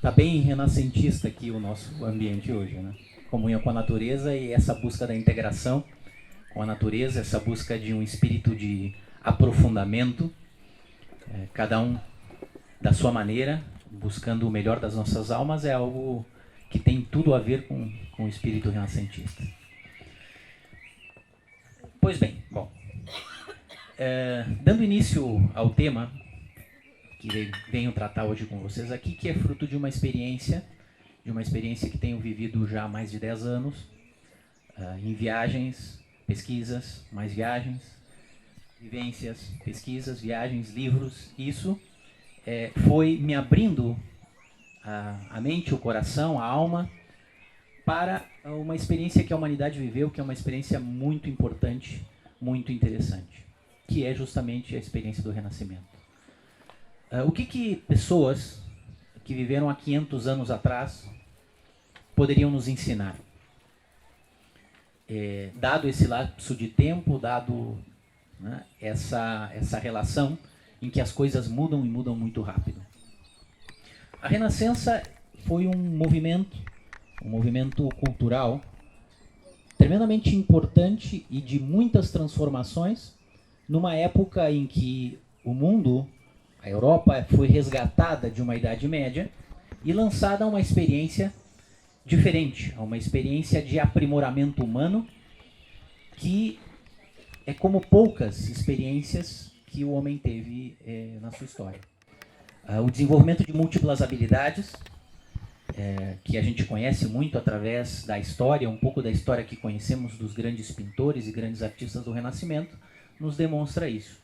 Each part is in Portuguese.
Tá bem renascentista aqui o nosso ambiente hoje, né? Comunhão com a natureza e essa busca da integração com a natureza, essa busca de um espírito de aprofundamento, cada um da sua maneira, buscando o melhor das nossas almas, é algo que tem tudo a ver com o espírito renascentista. Pois bem, bom, dando início ao tema que venho tratar hoje com vocês aqui, que é fruto de uma experiência que tenho vivido já há mais de 10 anos, em viagens, pesquisas, mais viagens, vivências, pesquisas, viagens, livros. Isso foi me abrindo a mente, o coração, a alma, para uma experiência que a humanidade viveu, que é uma experiência muito importante, muito interessante, que é justamente a experiência do Renascimento. O que pessoas que viveram há 500 anos atrás poderiam nos ensinar? Dado esse lapso de tempo, dado, né, essa relação em que as coisas mudam e mudam muito rápido. A Renascença foi um movimento cultural tremendamente importante e de muitas transformações, numa época em que o mundo, a Europa, foi resgatada de uma Idade Média e lançada a uma experiência diferente, a uma experiência de aprimoramento humano que é como poucas experiências que o homem teve na sua história. O desenvolvimento de múltiplas habilidades, que a gente conhece muito através da história, um pouco da história que conhecemos dos grandes pintores e grandes artistas do Renascimento, nos demonstra isso.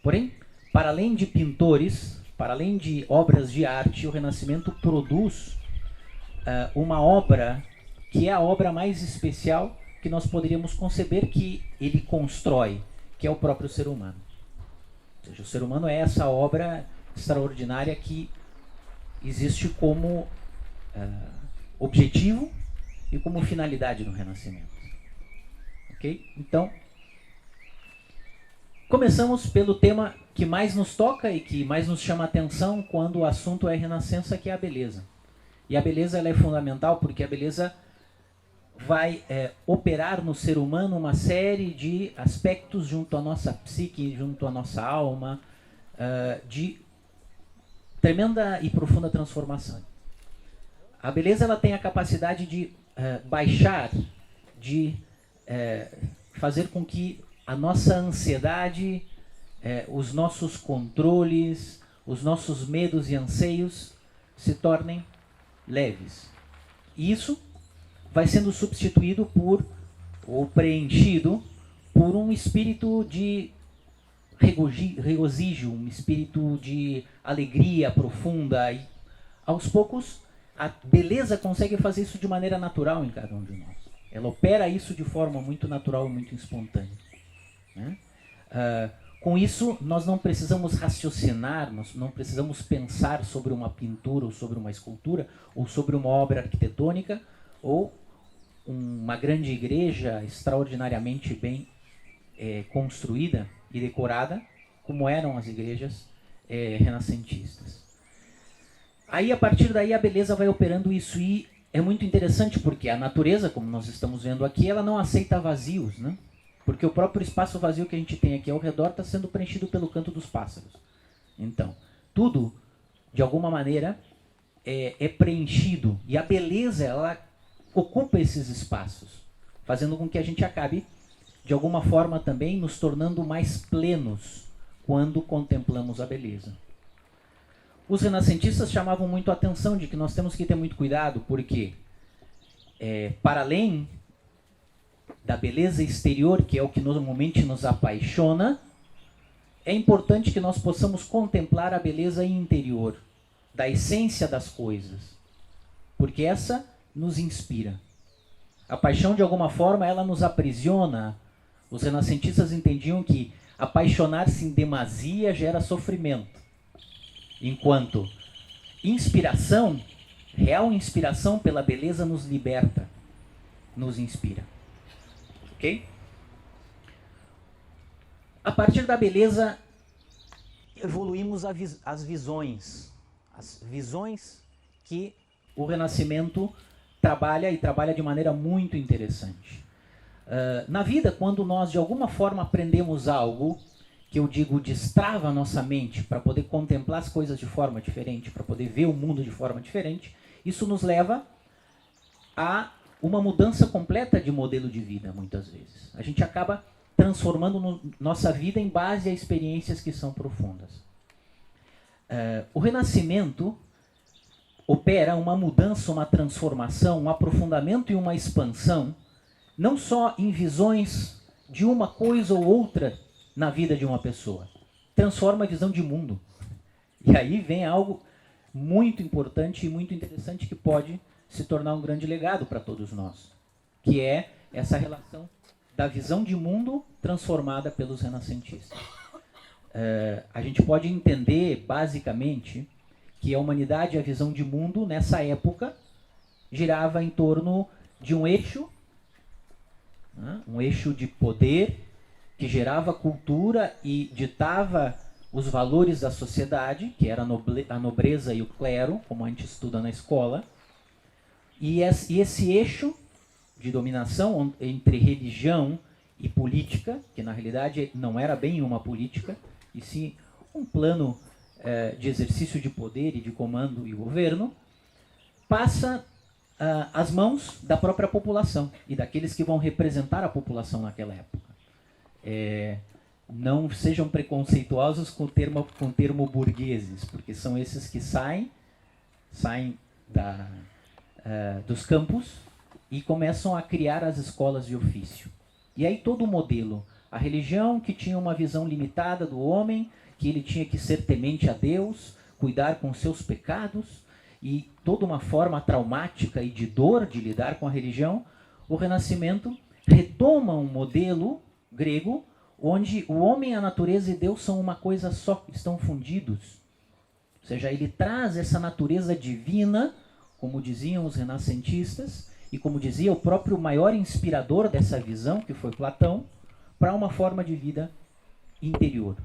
Porém, para além de pintores, para além de obras de arte, o Renascimento produz uma obra que é a obra mais especial que nós poderíamos conceber, que ele constrói, que é o próprio ser humano. Ou seja, o ser humano é essa obra extraordinária que existe como objetivo e como finalidade no Renascimento. Ok? Então, começamos pelo tema que mais nos toca e que mais nos chama a atenção quando o assunto é Renascença, que é a beleza. E a beleza ela é fundamental porque a beleza vai operar no ser humano uma série de aspectos junto à nossa psique, junto à nossa alma, de tremenda e profunda transformação. A beleza ela tem a capacidade de baixar, de fazer com que a nossa ansiedade, os nossos controles, os nossos medos e anseios se tornem leves. E isso vai sendo substituído ou preenchido por um espírito de regozijo, um espírito de alegria profunda. E aos poucos, a beleza consegue fazer isso de maneira natural em cada um de nós. Ela opera isso de forma muito natural e muito espontânea. Né? Com isso, nós não precisamos raciocinar, nós não precisamos pensar sobre uma pintura, ou sobre uma escultura, ou sobre uma obra arquitetônica, ou uma grande igreja extraordinariamente bem construída e decorada, como eram as igrejas renascentistas. Aí, a partir daí, a beleza vai operando isso, e é muito interessante porque a natureza, como nós estamos vendo aqui, ela não aceita vazios, né? Porque o próprio espaço vazio que a gente tem aqui ao redor está sendo preenchido pelo canto dos pássaros. Então, tudo, de alguma maneira, é preenchido. E a beleza, ela ocupa esses espaços, fazendo com que a gente acabe, de alguma forma também, nos tornando mais plenos quando contemplamos a beleza. Os renascentistas chamavam muito a atenção de que nós temos que ter muito cuidado, porque, para além da beleza exterior, que é o que normalmente nos apaixona, é importante que nós possamos contemplar a beleza interior, da essência das coisas, porque essa nos inspira. A paixão, de alguma forma, ela nos aprisiona. Os renascentistas entendiam que apaixonar-se em demasia gera sofrimento, enquanto inspiração, real inspiração pela beleza, nos liberta, nos inspira. Ok? A partir da beleza, evoluímos as visões que o Renascimento trabalha, e trabalha de maneira muito interessante. Na vida, quando nós de alguma forma aprendemos algo, que eu digo destrava a nossa mente para poder contemplar as coisas de forma diferente, para poder ver o mundo de forma diferente, isso nos leva a uma mudança completa de modelo de vida, muitas vezes. A gente acaba transformando nossa vida em base a experiências que são profundas. O Renascimento opera uma mudança, uma transformação, um aprofundamento e uma expansão, não só em visões de uma coisa ou outra na vida de uma pessoa. Transforma a visão de mundo. E aí vem algo muito importante e muito interessante que pode se tornar um grande legado para todos nós, que é essa relação da visão de mundo transformada pelos renascentistas. A gente pode entender, basicamente, que a humanidade, a visão de mundo, nessa época, girava em torno de um eixo de poder, que gerava cultura e ditava os valores da sociedade, que era a nobreza e o clero, como a gente estuda na escola. E esse eixo de dominação entre religião e política, que na realidade não era bem uma política, e sim um plano de exercício de poder e de comando e governo, passa às mãos da própria população e daqueles que vão representar a população naquela época. Não sejam preconceituosos com o termo burgueses, porque são esses que saem dos campos e começam a criar as escolas de ofício. E aí todo o modelo, a religião que tinha uma visão limitada do homem, que ele tinha que ser temente a Deus, cuidar com seus pecados, e toda uma forma traumática e de dor de lidar com a religião, o Renascimento retoma um modelo grego onde o homem, a natureza e Deus são uma coisa só, estão fundidos. Ou seja, ele traz essa natureza divina, como diziam os renascentistas, e como dizia o próprio maior inspirador dessa visão, que foi Platão, para uma forma de vida interior.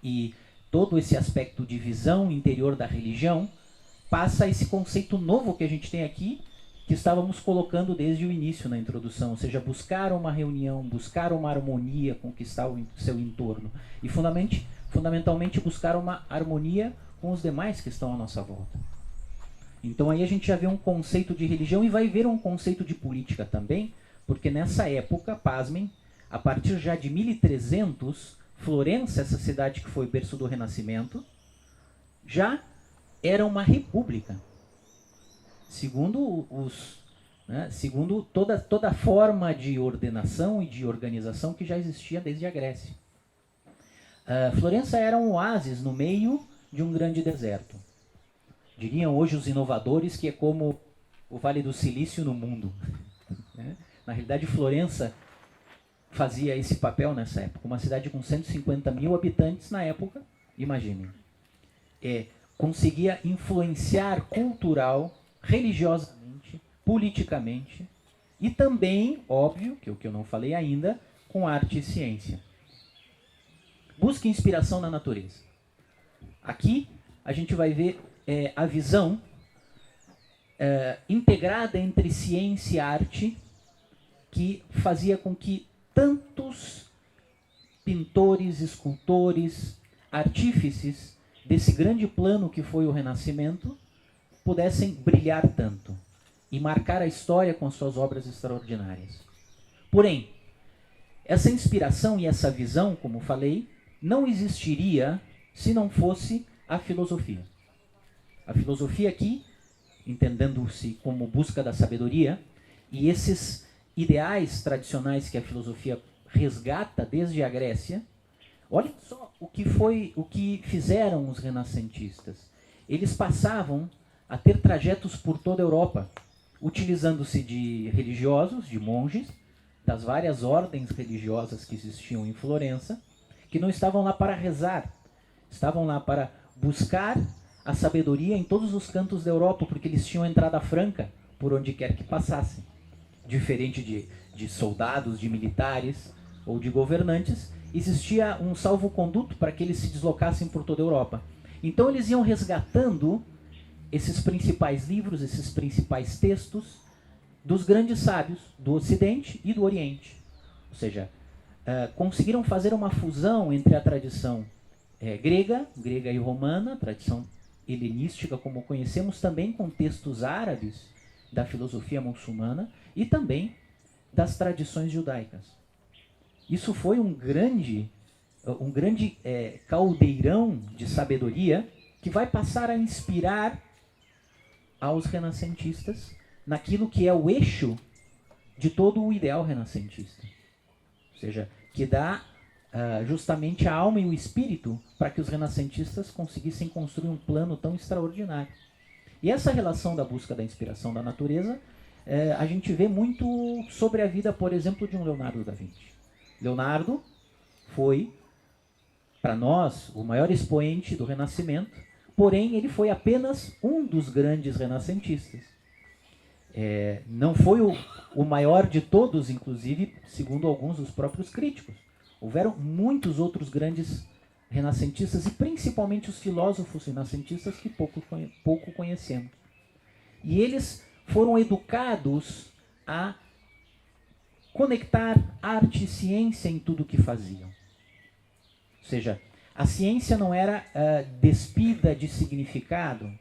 E todo esse aspecto de visão interior da religião passa a esse conceito novo que a gente tem aqui, que estávamos colocando desde o início na introdução, ou seja, buscar uma reunião, buscar uma harmonia com o que está o seu entorno, e fundamentalmente buscar uma harmonia com os demais que estão à nossa volta. Então aí a gente já vê um conceito de religião e vai ver um conceito de política também, porque nessa época, pasmem, a partir já de 1300, Florença, essa cidade que foi berço do Renascimento, já era uma república. Segundo toda a forma de ordenação e de organização que já existia desde a Grécia. Florença era um oásis no meio de um grande deserto. Diriam hoje os inovadores que é como o Vale do Silício no mundo. Na realidade, Florença fazia esse papel nessa época. Uma cidade com 150 mil habitantes na época, imaginem. Conseguia influenciar cultural, religiosamente, politicamente e também, óbvio, que é o que eu não falei ainda, com arte e ciência. Busque inspiração na natureza. Aqui a gente vai ver a visão integrada entre ciência e arte que fazia com que tantos pintores, escultores, artífices desse grande plano que foi o Renascimento pudessem brilhar tanto e marcar a história com suas obras extraordinárias. Porém, essa inspiração e essa visão, como falei, não existiria se não fosse a filosofia. A filosofia aqui, entendendo-se como busca da sabedoria, e esses ideais tradicionais que a filosofia resgata desde a Grécia, olhem só o que fizeram os renascentistas. Eles passavam a ter trajetos por toda a Europa, utilizando-se de religiosos, de monges, das várias ordens religiosas que existiam em Florença, que não estavam lá para rezar, estavam lá para buscar a sabedoria em todos os cantos da Europa, porque eles tinham entrada franca por onde quer que passassem. Diferente de soldados, de militares ou de governantes, existia um salvo-conduto para que eles se deslocassem por toda a Europa. Então eles iam resgatando esses principais livros, esses principais textos dos grandes sábios do Ocidente e do Oriente. Ou seja, conseguiram fazer uma fusão entre a tradição grega e romana, tradição helenística como conhecemos, também com textos árabes da filosofia muçulmana e também das tradições judaicas. Isso foi um grande caldeirão de sabedoria que vai passar a inspirar aos renascentistas naquilo que é o eixo de todo o ideal renascentista. Ou seja, que dá justamente a alma e o espírito para que os renascentistas conseguissem construir um plano tão extraordinário. E essa relação da busca da inspiração da natureza, a gente vê muito sobre a vida, por exemplo, de um Leonardo da Vinci. Leonardo foi, para nós, o maior expoente do Renascimento, porém ele foi apenas um dos grandes renascentistas. Não foi o maior de todos, inclusive, segundo alguns dos próprios críticos. Houveram muitos outros grandes renascentistas, e principalmente os filósofos renascentistas que pouco conhecemos. E eles foram educados a conectar arte e ciência em tudo o que faziam. Ou seja, a ciência não era despida de significado,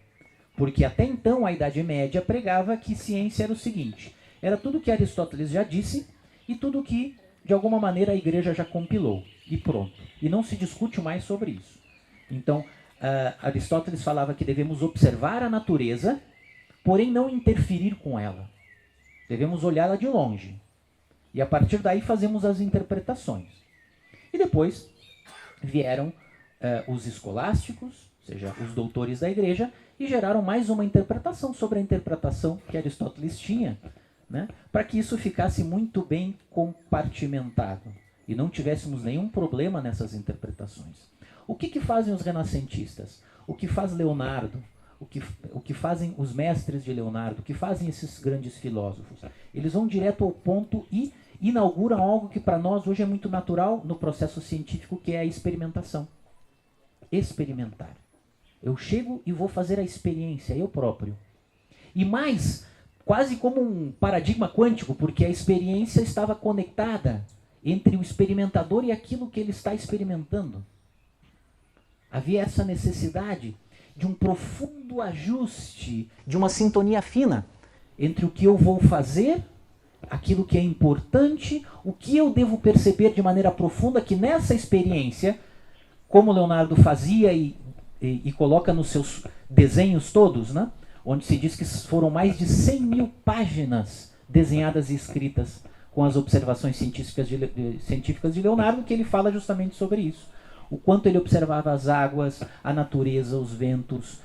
porque até então a Idade Média pregava que ciência era o seguinte: era tudo que Aristóteles já disse e tudo que, de alguma maneira, a igreja já compilou, e pronto. E não se discute mais sobre isso. Então, Aristóteles falava que devemos observar a natureza, porém não interferir com ela. Devemos olhá-la de longe. E a partir daí fazemos as interpretações. E depois vieram os escolásticos, ou seja, os doutores da igreja, e geraram mais uma interpretação sobre a interpretação que Aristóteles tinha, né, para que isso ficasse muito bem compartimentado e não tivéssemos nenhum problema nessas interpretações. O que fazem os renascentistas? O que faz Leonardo? O que fazem os mestres de Leonardo? O que fazem esses grandes filósofos? Eles vão direto ao ponto e inauguram algo que para nós hoje é muito natural no processo científico, que é a experimentação. Experimentar. Eu chego e vou fazer a experiência, eu próprio. E mais, quase como um paradigma quântico, porque a experiência estava conectada entre o experimentador e aquilo que ele está experimentando. Havia essa necessidade de um profundo ajuste, de uma sintonia fina entre o que eu vou fazer, aquilo que é importante, o que eu devo perceber de maneira profunda, que nessa experiência, como Leonardo fazia e coloca nos seus desenhos todos, né, onde se diz que foram mais de 100.000 páginas desenhadas e escritas com as observações científicas de Leonardo, que ele fala justamente sobre isso. O quanto ele observava as águas, a natureza, os ventos,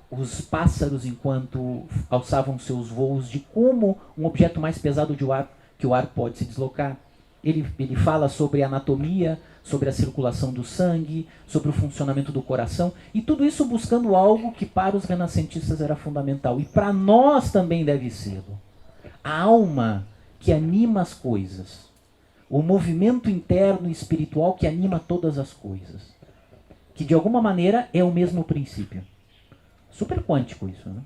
os pássaros enquanto alçavam seus voos, de como um objeto mais pesado que o ar pode se deslocar. Ele fala sobre a anatomia, sobre a circulação do sangue, sobre o funcionamento do coração, e tudo isso buscando algo que para os renascentistas era fundamental, e para nós também deve ser. A alma que anima as coisas. O movimento interno e espiritual que anima todas as coisas. Que de alguma maneira é o mesmo princípio. Super quântico isso, né?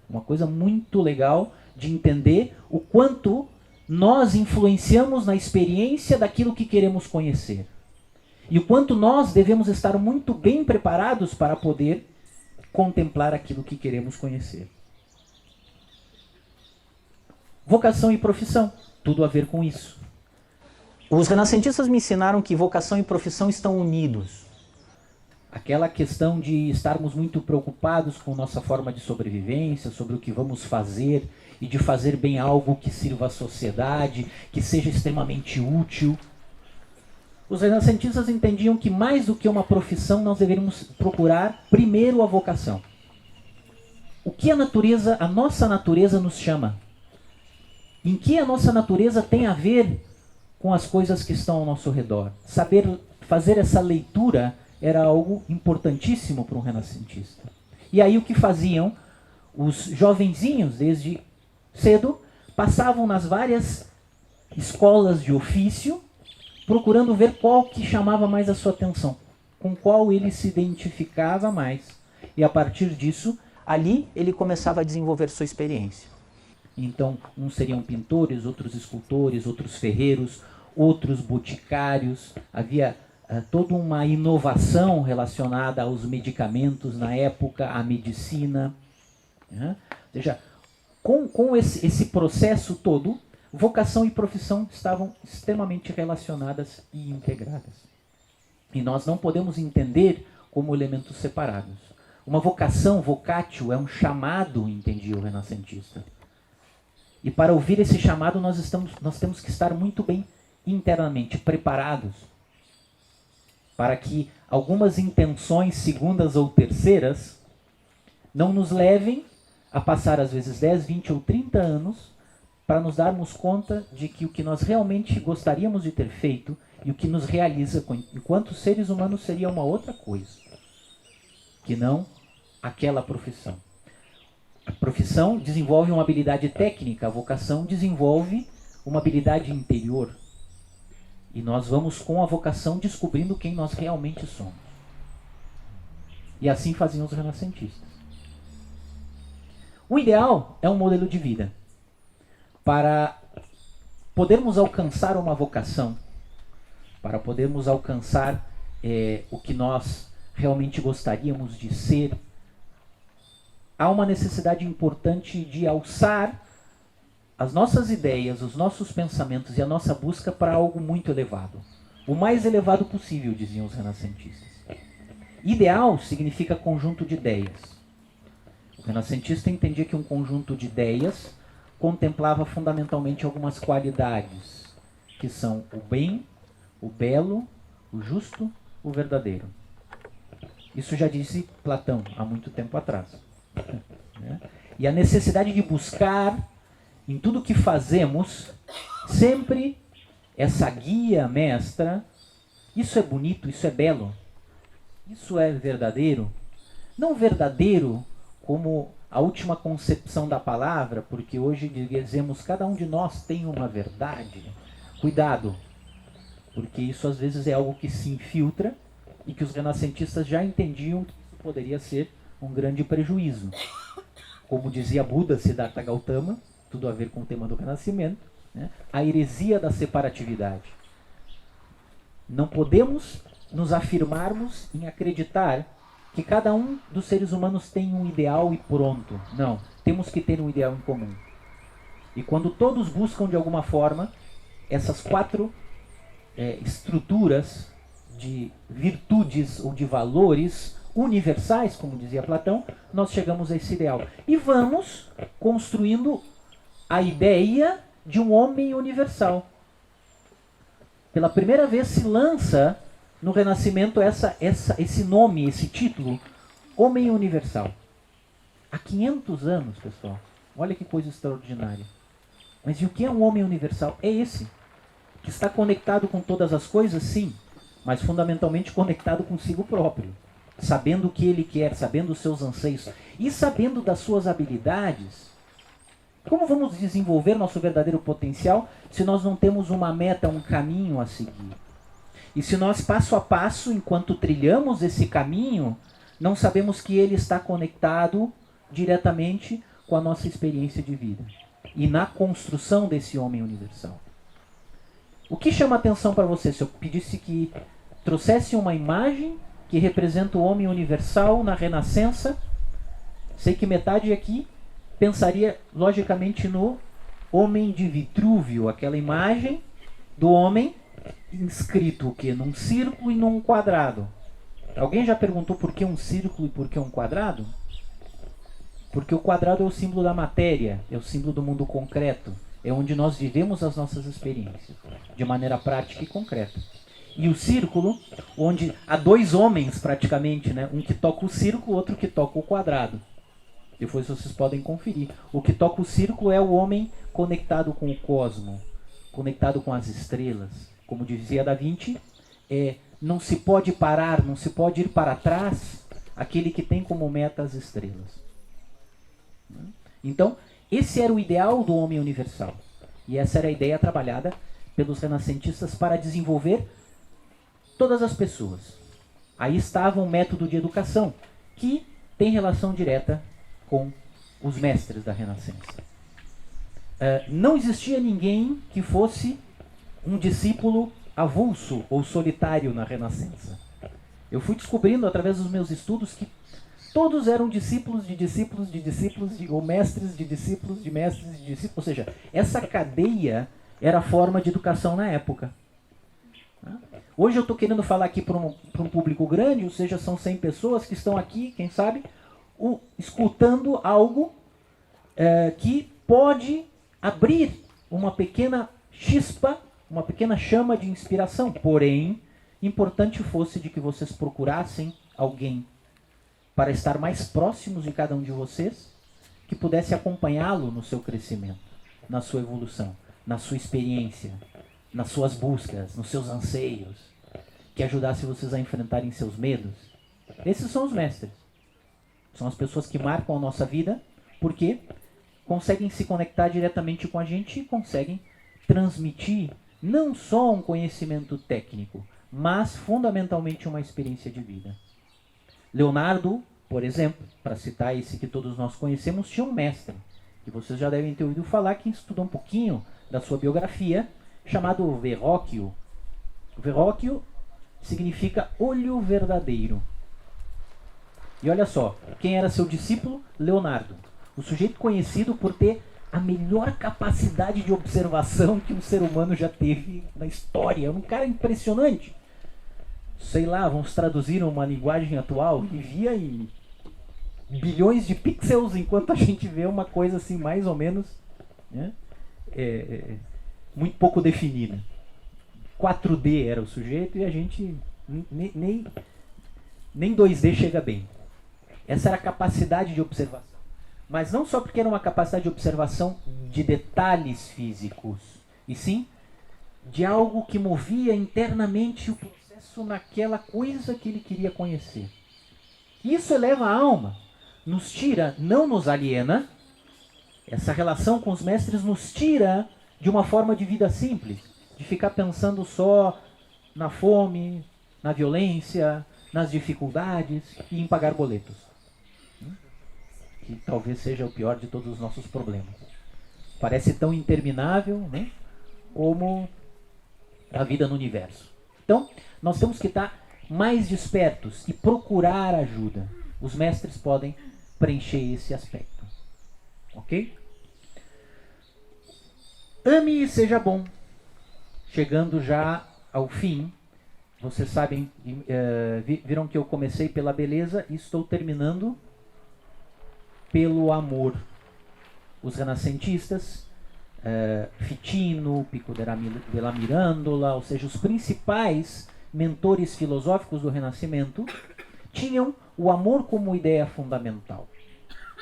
Uma coisa muito legal de entender o quanto nós influenciamos na experiência daquilo que queremos conhecer. E o quanto nós devemos estar muito bem preparados para poder contemplar aquilo que queremos conhecer. Vocação e profissão, tudo a ver com isso. Os renascentistas me ensinaram que vocação e profissão estão unidos. Aquela questão de estarmos muito preocupados com nossa forma de sobrevivência, sobre o que vamos fazer, e de fazer bem algo que sirva à sociedade, que seja extremamente útil. Os renascentistas entendiam que mais do que uma profissão, nós deveríamos procurar primeiro a vocação. O que a nossa natureza nos chama? Em que a nossa natureza tem a ver com as coisas que estão ao nosso redor? Saber fazer essa leitura era algo importantíssimo para um renascentista. E aí o que faziam? Os jovenzinhos, desde cedo, passavam nas várias escolas de ofício, procurando ver qual que chamava mais a sua atenção, com qual ele se identificava mais. E a partir disso, ali ele começava a desenvolver sua experiência. Então, uns seriam pintores, outros escultores, outros ferreiros, outros boticários. Havia toda uma inovação relacionada aos medicamentos na época, à medicina. Né? Ou seja, com esse processo todo, vocação e profissão estavam extremamente relacionadas e integradas. E nós não podemos entender como elementos separados. Uma vocação, vocatio, é um chamado, entendia o renascentista. E para ouvir esse chamado, nós temos que estar muito bem internamente preparados para que algumas intenções segundas ou terceiras não nos levem a passar às vezes 10, 20 ou 30 anos para nos darmos conta de que o que nós realmente gostaríamos de ter feito e o que nos realiza enquanto seres humanos seria uma outra coisa, que não aquela profissão. A profissão desenvolve uma habilidade técnica, a vocação desenvolve uma habilidade interior. E nós vamos com a vocação descobrindo quem nós realmente somos. E assim faziam os renascentistas. O ideal é um modelo de vida. Para podermos alcançar uma vocação, para podermos alcançar o que nós realmente gostaríamos de ser, há uma necessidade importante de alçar as nossas ideias, os nossos pensamentos e a nossa busca para algo muito elevado. O mais elevado possível, diziam os renascentistas. Ideal significa conjunto de ideias. O renascentista entendia que um conjunto de ideias contemplava fundamentalmente algumas qualidades, que são o bem, o belo, o justo, o verdadeiro. Isso já disse Platão há muito tempo atrás. E a necessidade de buscar em tudo que fazemos sempre essa guia mestra. Isso é bonito, isso é belo, isso é verdadeiro. Não verdadeiro como a última concepção da palavra, porque hoje dizemos cada um de nós tem uma verdade. Cuidado, porque isso às vezes é algo que se infiltra e que os renascentistas já entendiam que isso poderia ser um grande prejuízo. Como dizia Buda, Siddhartha Gautama, tudo a ver com o tema do renascimento, né? A heresia da separatividade. Não podemos nos afirmarmos em acreditar que cada um dos seres humanos tem um ideal e pronto. Não, temos que ter um ideal em comum. E quando todos buscam de alguma forma essas quatro estruturas de virtudes ou de valores universais, como dizia Platão, nós chegamos a esse ideal. E vamos construindo a ideia de um homem universal. Pela primeira vez se lança no Renascimento esse nome, esse título, Homem Universal. Há 500 anos, pessoal. Olha que coisa extraordinária. Mas e o que é um homem universal? É esse, que está conectado com todas as coisas, sim, mas fundamentalmente conectado consigo próprio. Sabendo o que ele quer, sabendo os seus anseios e sabendo das suas habilidades. Como vamos desenvolver nosso verdadeiro potencial se nós não temos uma meta, um caminho a seguir? E se nós, passo a passo, enquanto trilhamos esse caminho, não sabemos que ele está conectado diretamente com a nossa experiência de vida e na construção desse homem universal. O que chama atenção para você se eu pedisse que trouxesse uma imagem que representa o homem universal na Renascença? Sei que metade aqui pensaria logicamente no homem de Vitrúvio, aquela imagem do homem inscrito o quê? Num círculo e num quadrado. Alguém já perguntou por que um círculo e por que um quadrado? Porque o quadrado é o símbolo da matéria, é o símbolo do mundo concreto, é onde nós vivemos as nossas experiências, de maneira prática e concreta. E o círculo, onde há dois homens praticamente, né? Um que toca o círculo, outro que toca o quadrado. Depois vocês podem conferir. O que toca o círculo é o homem conectado com o cosmo, conectado com as estrelas. Como dizia Da Vinci, não se pode parar, não se pode ir para trás aquele que tem como meta as estrelas. Então, esse era o ideal do homem universal. E essa era a ideia trabalhada pelos renascentistas para desenvolver todas as pessoas. Aí estava um método de educação que tem relação direta com os mestres da Renascença. Não existia ninguém que fosse um discípulo avulso ou solitário na Renascença. Eu fui descobrindo através dos meus estudos que todos eram discípulos de discípulos de discípulos, ou mestres de discípulos de mestres de discípulos. Ou seja, essa cadeia era a forma de educação na época. Hoje eu estou querendo falar aqui para um público grande, ou seja, são 100 pessoas que estão aqui, quem sabe, escutando algo que pode abrir uma pequena chispa, uma pequena chama de inspiração. Porém, importante fosse de que vocês procurassem alguém para estar mais próximos de cada um de vocês, que pudesse acompanhá-lo no seu crescimento, na sua evolução, na sua experiência, nas suas buscas, nos seus anseios, que ajudasse vocês a enfrentarem seus medos. Esses são os mestres. São as pessoas que marcam a nossa vida, porque conseguem se conectar diretamente com a gente e conseguem transmitir não só um conhecimento técnico, mas fundamentalmente uma experiência de vida. Leonardo, por exemplo, para citar esse que todos nós conhecemos, tinha um mestre, que vocês já devem ter ouvido falar, que estudou um pouquinho da sua biografia, chamado Verrocchio. Verrocchio significa olho verdadeiro. E olha só, quem era seu discípulo? Leonardo. O sujeito conhecido por ter a melhor capacidade de observação que um ser humano já teve na história. Um cara impressionante. Sei lá, vamos traduzir uma linguagem atual, que via em bilhões de pixels, enquanto a gente vê uma coisa assim, mais ou menos, né, muito pouco definida. 4D era o sujeito e a gente nem 2D chega bem. Essa era a capacidade de observação. Mas não só porque era uma capacidade de observação de detalhes físicos, e sim de algo que movia internamente o processo naquela coisa que ele queria conhecer. Isso eleva a alma, nos tira, não nos aliena. Essa relação com os mestres nos tira de uma forma de vida simples, de ficar pensando só na fome, na violência, nas dificuldades e em pagar boletos. Que talvez seja o pior de todos os nossos problemas. Parece tão interminável, né, como a vida no universo. Então, nós temos que estar mais despertos e procurar ajuda. Os mestres podem preencher esse aspecto. Ok? Ame e seja bom. Chegando já ao fim, vocês sabem, viram que eu comecei pela beleza e estou terminando pelo amor. Os renascentistas, Ficino, Pico della Mirandola, ou seja, os principais mentores filosóficos do Renascimento, tinham o amor como ideia fundamental.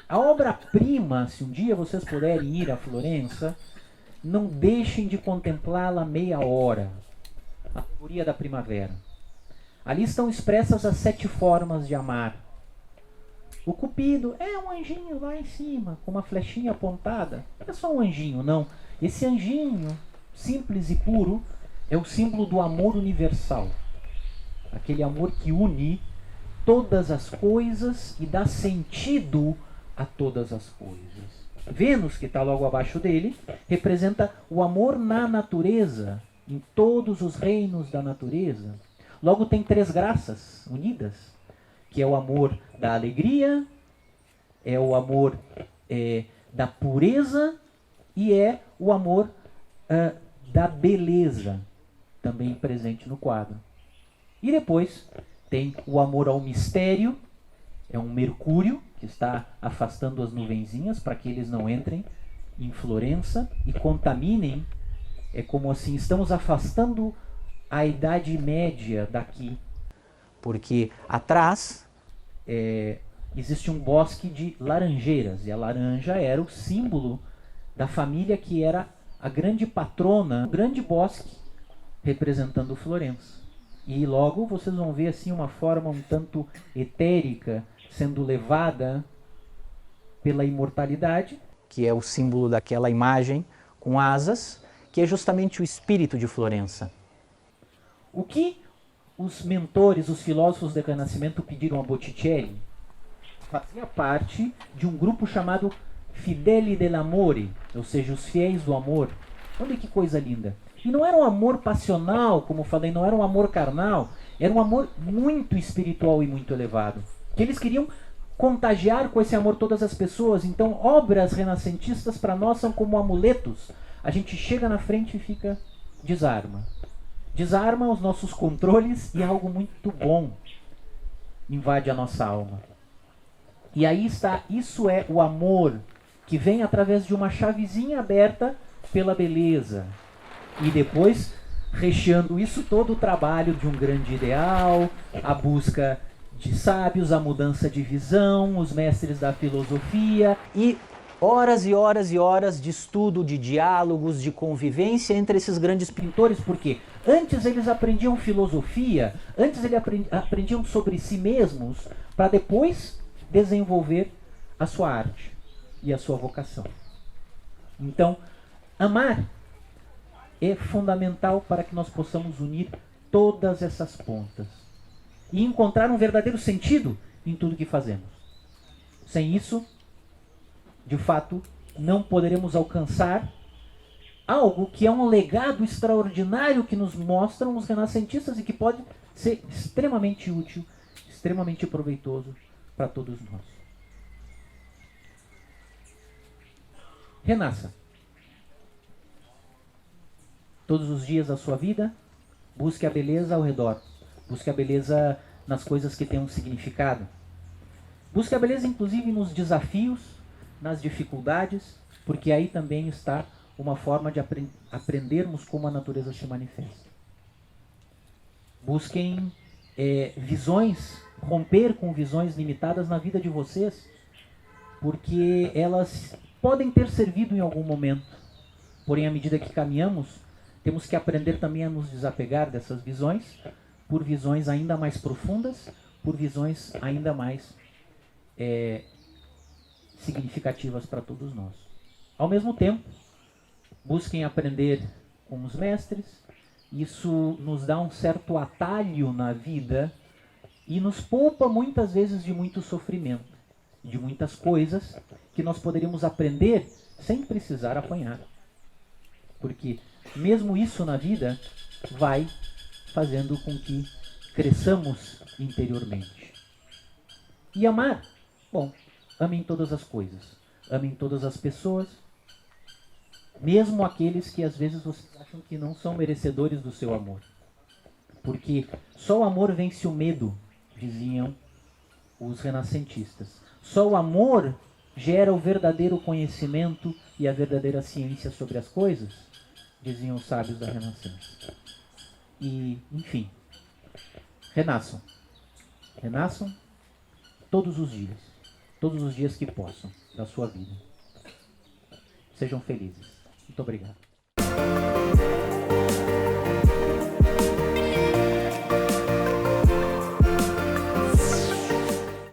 A obra-prima, se um dia vocês puderem ir a Florença, não deixem de contemplá-la meia hora. A Alegoria da Primavera. Ali estão expressas as 7 formas de amar. O Cupido é um anjinho lá em cima, com uma flechinha apontada. Não é só um anjinho, não. Esse anjinho, simples e puro, é o símbolo do amor universal. Aquele amor que une todas as coisas e dá sentido a todas as coisas. Vênus, que está logo abaixo dele, representa o amor na natureza, em todos os reinos da natureza. Logo tem 3 graças unidas, que é o amor da alegria, é o amor da pureza e é o amor da beleza, também presente no quadro. E depois tem o amor ao mistério, é um Mercúrio, que está afastando as nuvenzinhas para que eles não entrem em Florença e contaminem. É como assim, estamos afastando a Idade Média daqui. Porque atrás existe um bosque de laranjeiras, e a laranja era o símbolo da família que era a grande patrona, um grande bosque representando Florença. E logo vocês vão ver assim uma forma um tanto etérica sendo levada pela imortalidade, que é o símbolo daquela imagem com asas, que é justamente o espírito de Florença. O que os mentores, os filósofos do Renascimento pediram a Botticelli? fazia parte de um grupo chamado Fideli dell'Amore, ou seja, os fiéis do amor. Olha que coisa linda. E não era um amor passional, como eu falei, não era um amor carnal, era um amor muito espiritual e muito elevado. Que eles queriam contagiar com esse amor todas as pessoas. Então, obras renascentistas para nós são como amuletos. A gente chega na frente e fica, desarma. Desarma os nossos controles e algo muito bom invade a nossa alma. E aí está, isso é o amor que vem através de uma chavezinha aberta pela beleza. E depois, recheando isso todo o trabalho de um grande ideal, a busca de sábios, a mudança de visão, os mestres da filosofia. E horas e horas e horas de estudo, de diálogos, de convivência entre esses grandes pintores, porque antes eles aprendiam filosofia, antes eles aprendiam sobre si mesmos, para depois desenvolver a sua arte e a sua vocação. Então, amar é fundamental para que nós possamos unir todas essas pontas e encontrar um verdadeiro sentido em tudo que fazemos. Sem isso, de fato, não poderemos alcançar algo que é um legado extraordinário que nos mostram os renascentistas e que pode ser extremamente útil, extremamente proveitoso para todos nós. Renasça. Todos os dias da sua vida, busque a beleza ao redor. Busque a beleza nas coisas que têm um significado. Busque a beleza, inclusive, nos desafios, nas dificuldades, porque aí também está uma forma de aprendermos como a natureza se manifesta. Busquem visões, romper com visões limitadas na vida de vocês, porque elas podem ter servido em algum momento. Porém, à medida que caminhamos, temos que aprender também a nos desapegar dessas visões, por visões ainda mais profundas, por visões ainda mais significativas para todos nós. Ao mesmo tempo, busquem aprender com os mestres. Isso nos dá um certo atalho na vida e nos poupa muitas vezes de muito sofrimento, de muitas coisas que nós poderíamos aprender sem precisar apanhar. Porque mesmo isso na vida vai fazendo com que cresçamos interiormente. E amar? Bom, amem todas as coisas. Amem todas as pessoas, mesmo aqueles que às vezes vocês acham que não são merecedores do seu amor. Porque só o amor vence o medo, diziam os renascentistas. Só o amor gera o verdadeiro conhecimento e a verdadeira ciência sobre as coisas, diziam os sábios da Renascença. E, enfim, renasçam. Renasçam todos os dias que possam da sua vida. Sejam felizes. Muito obrigado.